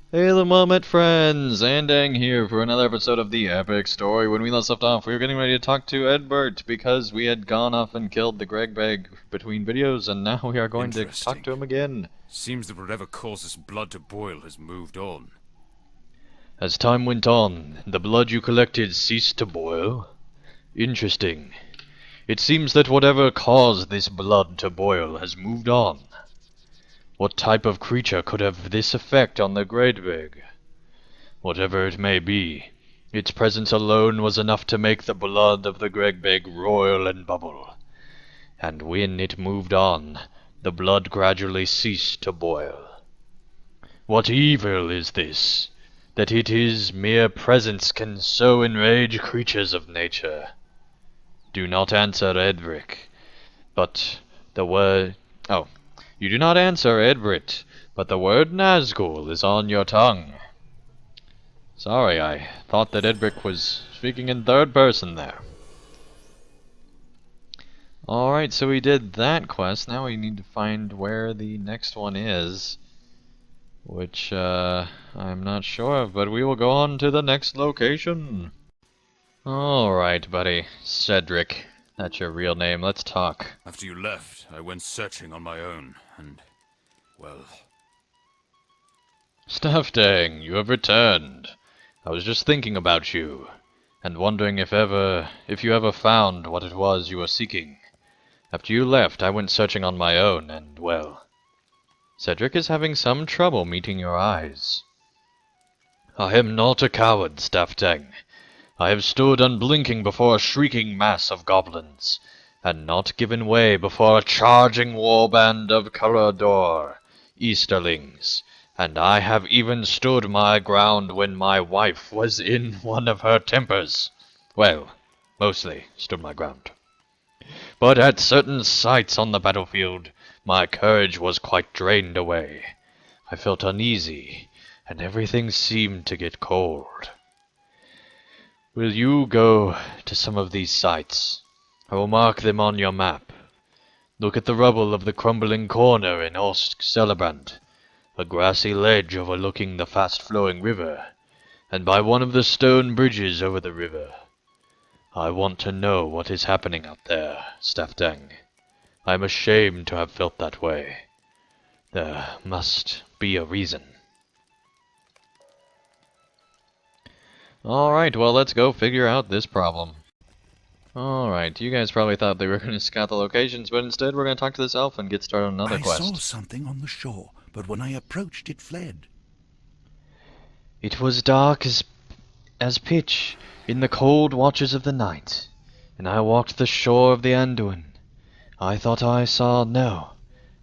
Hey, Moment friends! And Iing here for another episode of the epic story. When we last left off, we were getting ready to talk to Edbert because we had gone off and killed the Greg Bag between videos, and now we are going to talk to him again. Seems that whatever caused this blood to boil has moved on. As time went on, the blood you collected ceased to boil. Interesting. It seems that whatever caused this blood to boil has moved on. What type of creature could have this effect on the Great Big? Whatever it may be, its presence alone was enough to make the blood of the Greg Big roil and bubble. And when it moved on, the blood gradually ceased to boil. What evil is this, that its mere presence can so enrage creatures of nature? Do not answer, Edric, but the word... Oh, you do not answer, Edbert, but the word Nazgul is on your tongue. Sorry, I thought that Edric was speaking in third person there. Alright, so we did that quest. Now we need to find where the next one is, which I'm not sure of, but we will go on to the next location. Alright, buddy. Cedric. That's your real name. Let's talk. After you left, I went searching on my own, and, well... Stuffdang, you have returned. I was just thinking about you, and wondering if you ever found what it was you were seeking. After you left, I went searching on my own, and, well... Cedric is having some trouble meeting your eyes. I am not a coward, Stuffdang. I have stood unblinking before a shrieking mass of goblins, and not given way before a charging warband of Carador, Easterlings, and I have even stood my ground when my wife was in one of her tempers. Well, mostly stood my ground. But at certain sights on the battlefield, my courage was quite drained away. I felt uneasy, and everything seemed to get cold. Will you go to some of these sites? I will mark them on your map. Look at the rubble of the crumbling corner in Celebrant, a grassy ledge overlooking the fast-flowing river, and by one of the stone bridges over the river. I want to know what is happening out there, Stuffdang. I am ashamed to have felt that way. There must be a reason. Alright, well, let's go figure out this problem. Alright, you guys probably thought they were going to scout the locations, but instead we're going to talk to this elf and get started on another quest. I saw something on the shore, but when I approached it fled. It was dark as pitch in the cold watches of the night, and I walked the shore of the Anduin. I thought I saw... no,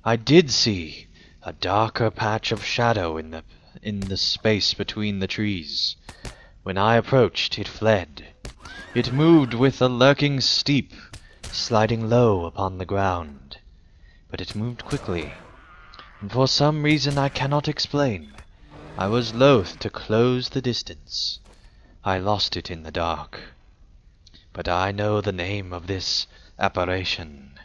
I did see a darker patch of shadow in the space between the trees. When I approached, it fled. It moved with a lurking steep, sliding low upon the ground. But it moved quickly, and for some reason I cannot explain, I was loath to close the distance. I lost it in the dark. But I know the name of this apparition.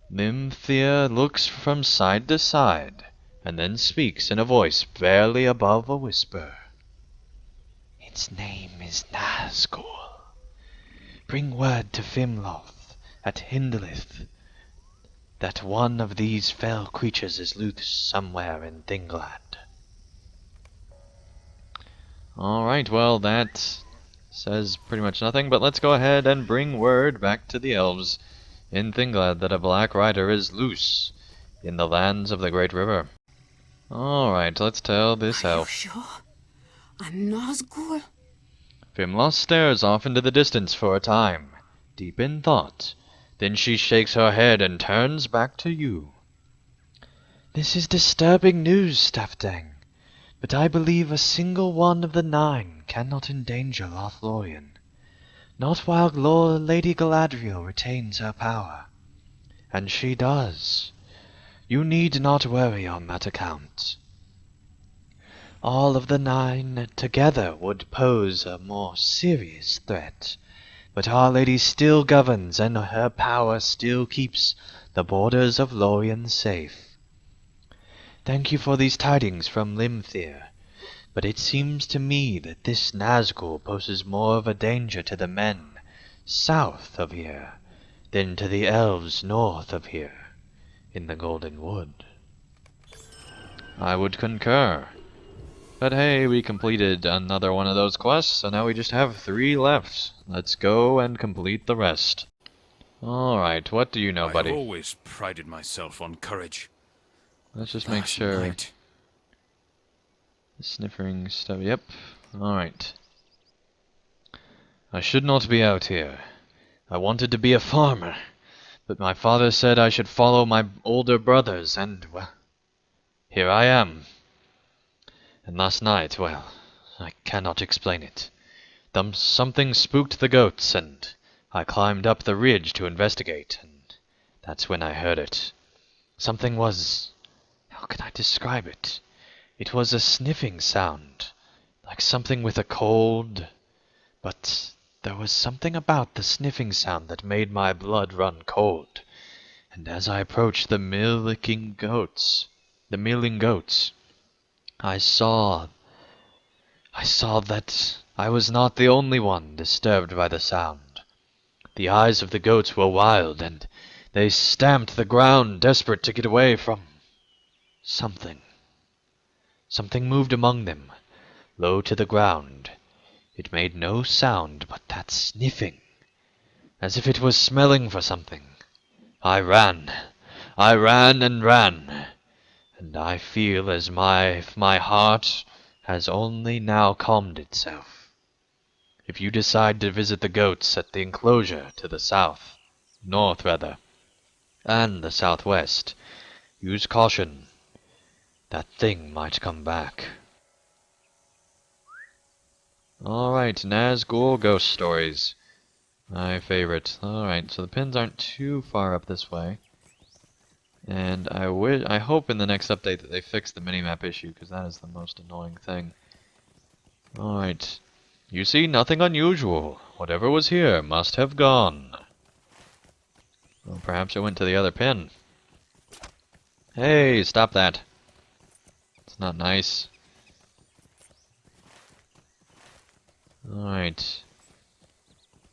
Mimthea looks from side to side, and then speaks in a voice barely above a whisper. Its name is Nazgul. Bring word to Fimloth at Hindlith that one of these fell creatures is loose somewhere in Thingland. Alright, well, that says pretty much nothing, but let's go ahead and bring word back to the elves in Thingland that a black rider is loose in the lands of the Great River. Alright, let's tell this elf. Are you sure? I'm Nazgûl. Fimloth stares off into the distance for a time, deep in thought. Then she shakes her head and turns back to you. This is disturbing news, Stuffdang, but I believe a single one of the 9 cannot endanger Lothlorien. Not while Lady Galadriel retains her power. And she does. You need not worry on that account. All of the 9 together would pose a more serious threat, but Our Lady still governs, and her power still keeps the borders of Lorien safe. Thank you for these tidings from Limthir, but it seems to me that this Nazgul poses more of a danger to the men south of here than to the elves north of here, in the Golden Wood. I would concur. But hey, we completed another one of those quests, so now we just have 3 left. Let's go and complete the rest. Alright, what do you know, buddy? I've always prided myself on courage. Let's just make Last sure. night, Sniffing stuff, yep. Alright. I should not be out here. I wanted to be a farmer, but my father said I should follow my older brothers, and, well, here I am. And last night, well, I cannot explain it. Something spooked the goats, and I climbed up the ridge to investigate, and that's when I heard it. Something was... how can I describe it? It was a sniffing sound, like something with a cold, but there was something about the sniffing sound that made my blood run cold, and as I approached the milling goats, I saw that I was not the only one disturbed by the sound. The eyes of the goats were wild, and they stamped the ground, desperate to get away from something. Something moved among them, low to the ground. It made no sound but that sniffing, as if it was smelling for something. I ran and ran, and I feel as if my heart has only now calmed itself. If you decide to visit the goats at the enclosure to the north, and the southwest, use caution. That thing might come back. Alright, Nazgûl ghost stories. My favorite. Alright, so the pins aren't too far up this way. And I hope in the next update that they fix the minimap issue, because that is the most annoying thing. Alright. You see nothing unusual. Whatever was here must have gone. Well, perhaps it went to the other pin. Hey, stop that. It's not nice. Alright.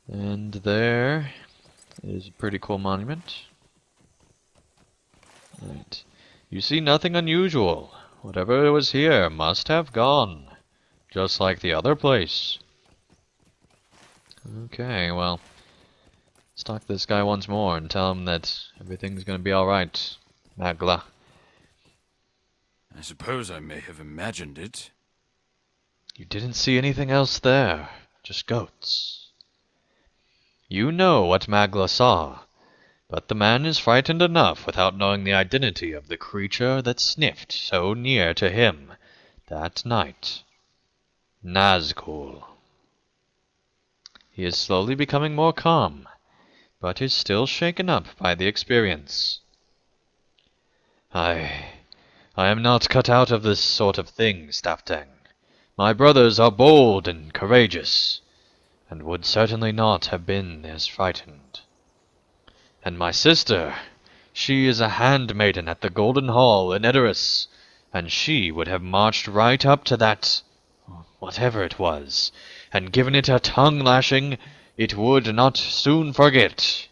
And there is a pretty cool monument. Right. You see nothing unusual. Whatever was here must have gone. Just like the other place. Okay, well. Let's talk to this guy once more and tell him that everything's gonna be alright. Magla. I suppose I may have imagined it. You didn't see anything else there. Just goats. You know what Magla saw. But the man is frightened enough without knowing the identity of the creature that sniffed so near to him that night. Nazgûl. He is slowly becoming more calm, but is still shaken up by the experience. I am not cut out of this sort of thing, Staftang. My brothers are bold and courageous, and would certainly not have been as frightened. And my sister, she is a handmaiden at the Golden Hall in Edoras, and she would have marched right up to that, whatever it was, and given it a tongue-lashing it would not soon forget.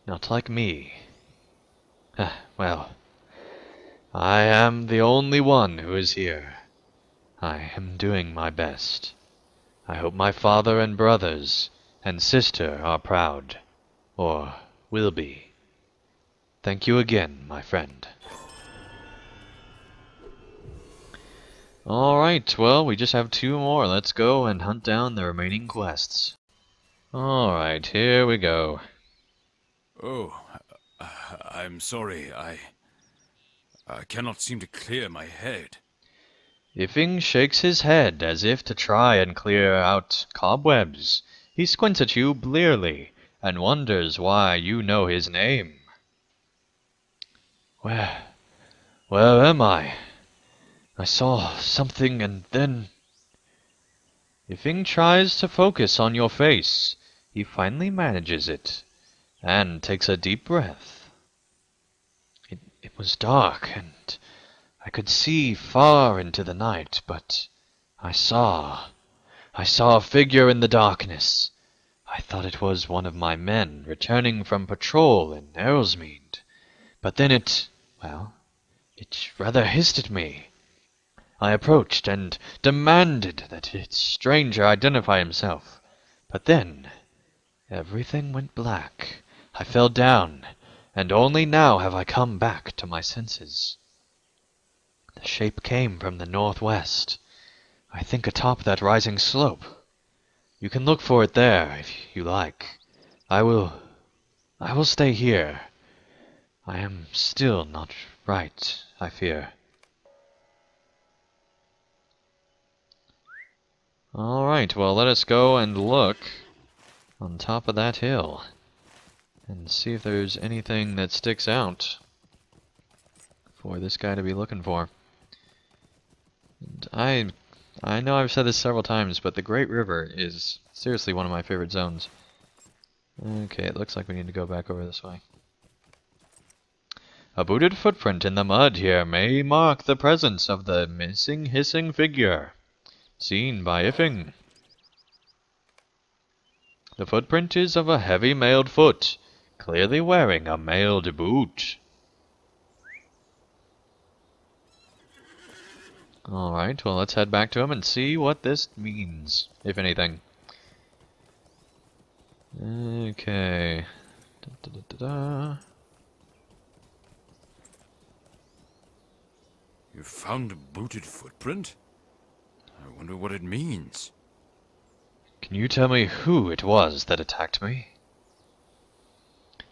Not like me. Well, I am the only one who is here. I am doing my best. I hope my father and brothers and sister are proud, or will be. Thank you again, my friend. Alright, well, we just have 2 more. Let's go and hunt down the remaining quests. Alright, here we go. Oh, I'm sorry. I cannot seem to clear my head. Iing shakes his head as if to try and clear out cobwebs. He squints at you blearily and wonders why you know his name. Where am I? I saw something and then... Iing tries to focus on your face. He finally manages it, and takes a deep breath. It was dark, and I could see far into the night, but I saw a figure in the darkness. I thought it was one of my men returning from patrol in Errolsmead, but then it rather hissed at me. I approached and demanded that its stranger identify himself, but then everything went black. I fell down, and only now have I come back to my senses. The shape came from the northwest, I think atop that rising slope. You can look for it there, if you like. I will stay here. I am still not right, I fear. Alright, well, let us go and look on top of that hill and see if there's anything that sticks out for this guy to be looking for. And I know I've said this several times, but the Great River is seriously one of my favorite zones. Okay, it looks like we need to go back over this way. A booted footprint in the mud here may mark the presence of the missing hissing figure seen by Iing. The footprint is of a heavy mailed foot, clearly wearing a mailed boot. Alright, well, let's head back to him and see what this means, if anything. Okay. You found a booted footprint? I wonder what it means. Can you tell me who it was that attacked me?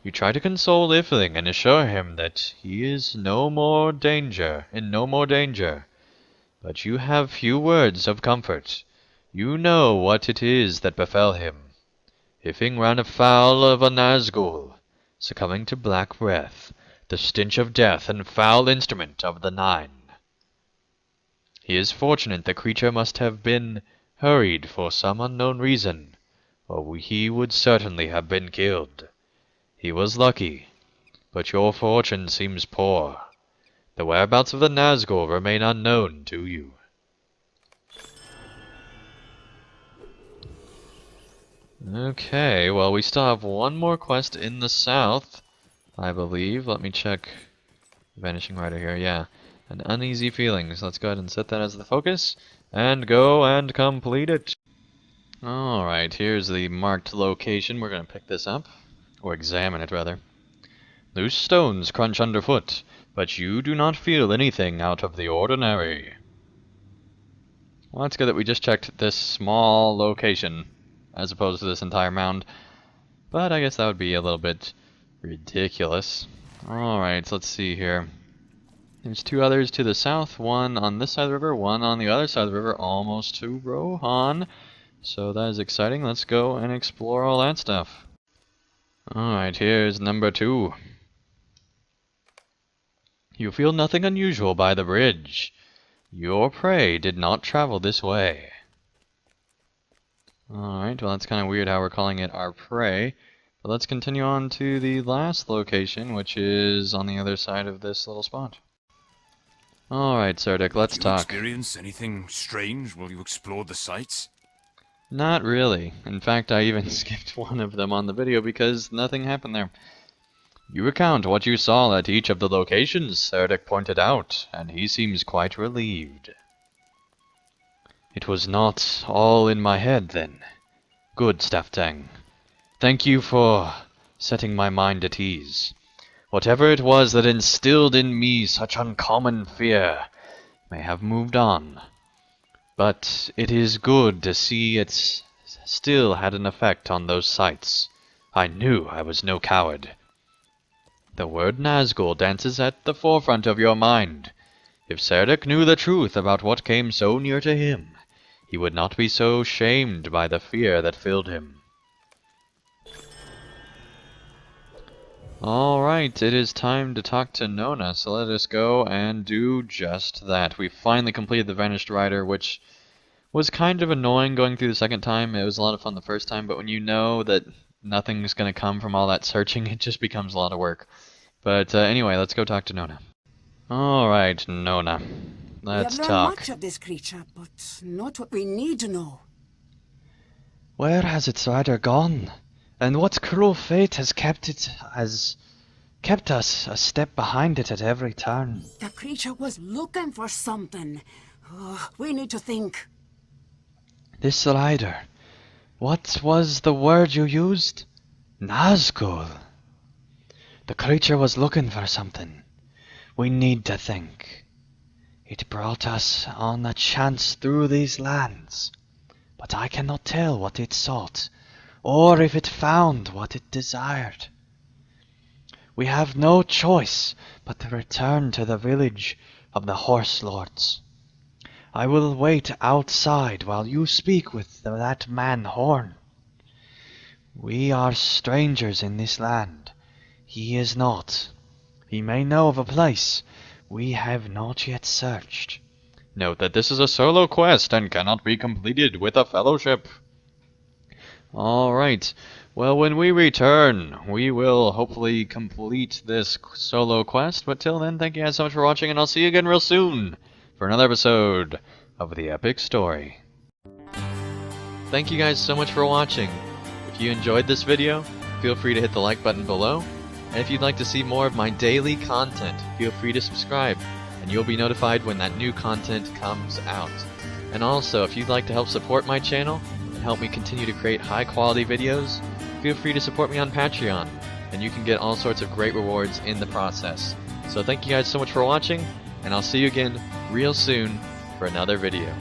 You try to console Iing and assure him that he is in no more danger, but you have few words of comfort. You know what it is that befell him. Iing ran afoul of a Nazgûl, succumbing to black breath, the stench of death and foul instrument of the Nine. He is fortunate the creature must have been hurried for some unknown reason, or he would certainly have been killed. He was lucky, but your fortune seems poor. The whereabouts of the Nazgûl remain unknown to you. Okay, well, we still have one more quest in the south, I believe. Let me check Vanishing Rider here, yeah. An uneasy feelings. Let's go ahead and set that as the focus, and go and complete it. Alright, here's the marked location. We're going to pick this up, or examine it rather. Loose stones crunch underfoot, but you do not feel anything out of the ordinary. Well, that's good that we just checked this small location, as opposed to this entire mound. But I guess that would be a little bit ridiculous. Alright, so let's see here. There's two others to the south, one on this side of the river, one on the other side of the river, almost to Rohan. So that is exciting. Let's go and explore all that stuff. Alright, here's number 2. You feel nothing unusual by the bridge. Your prey did not travel this way. Alright, well, that's kind of weird how we're calling it our prey. But let's continue on to the last location, which is on the other side of this little spot. Alright, Cedric, let's talk. Did you experience anything strange while you explored the sites? Not really. In fact, I even skipped one of them on the video because nothing happened there. You recount what you saw at each of the locations, Cedric pointed out, and he seems quite relieved. It was not all in my head, then. Good, Staftang. Thank you for setting my mind at ease. Whatever it was that instilled in me such uncommon fear may have moved on. But it is good to see it still had an effect on those sights. I knew I was no coward. The word Nazgul dances at the forefront of your mind. If Cedric knew the truth about what came so near to him, he would not be so shamed by the fear that filled him. Alright, it is time to talk to Nona, so let us go and do just that. We finally completed the Vanished Rider, which was kind of annoying going through the second time. It was a lot of fun the first time, but when you know that nothing's going to come from all that searching, it just becomes a lot of work. But anyway, let's go talk to Nona. Alright, Nona. Let's we have learned talk. much of this creature, but not what we need to know. Where has its rider gone? And what cruel fate has kept us a step behind it at every turn? The creature was looking for something. We need to think. This rider, what was the word you used? Nazgul. The creature was looking for something. We need to think. It brought us on a chance through these lands, but I cannot tell what it sought, or if it found what it desired. We have no choice but to return to the village of the Horse Lords. I will wait outside while you speak with that man Horn. We are strangers in this land. He is not. He may know of a place we have not yet searched. Note that this is a solo quest and cannot be completed with a fellowship. Alright, well, when we return, we will hopefully complete this solo quest. But till then, thank you guys so much for watching, and I'll see you again real soon for another episode of the Epic Story. Thank you guys so much for watching. If you enjoyed this video, feel free to hit the like button below. And if you'd like to see more of my daily content, feel free to subscribe, and you'll be notified when that new content comes out. And also, if you'd like to help support my channel and help me continue to create high quality videos, feel free to support me on Patreon, and you can get all sorts of great rewards in the process. So thank you guys so much for watching, and I'll see you again real soon for another video.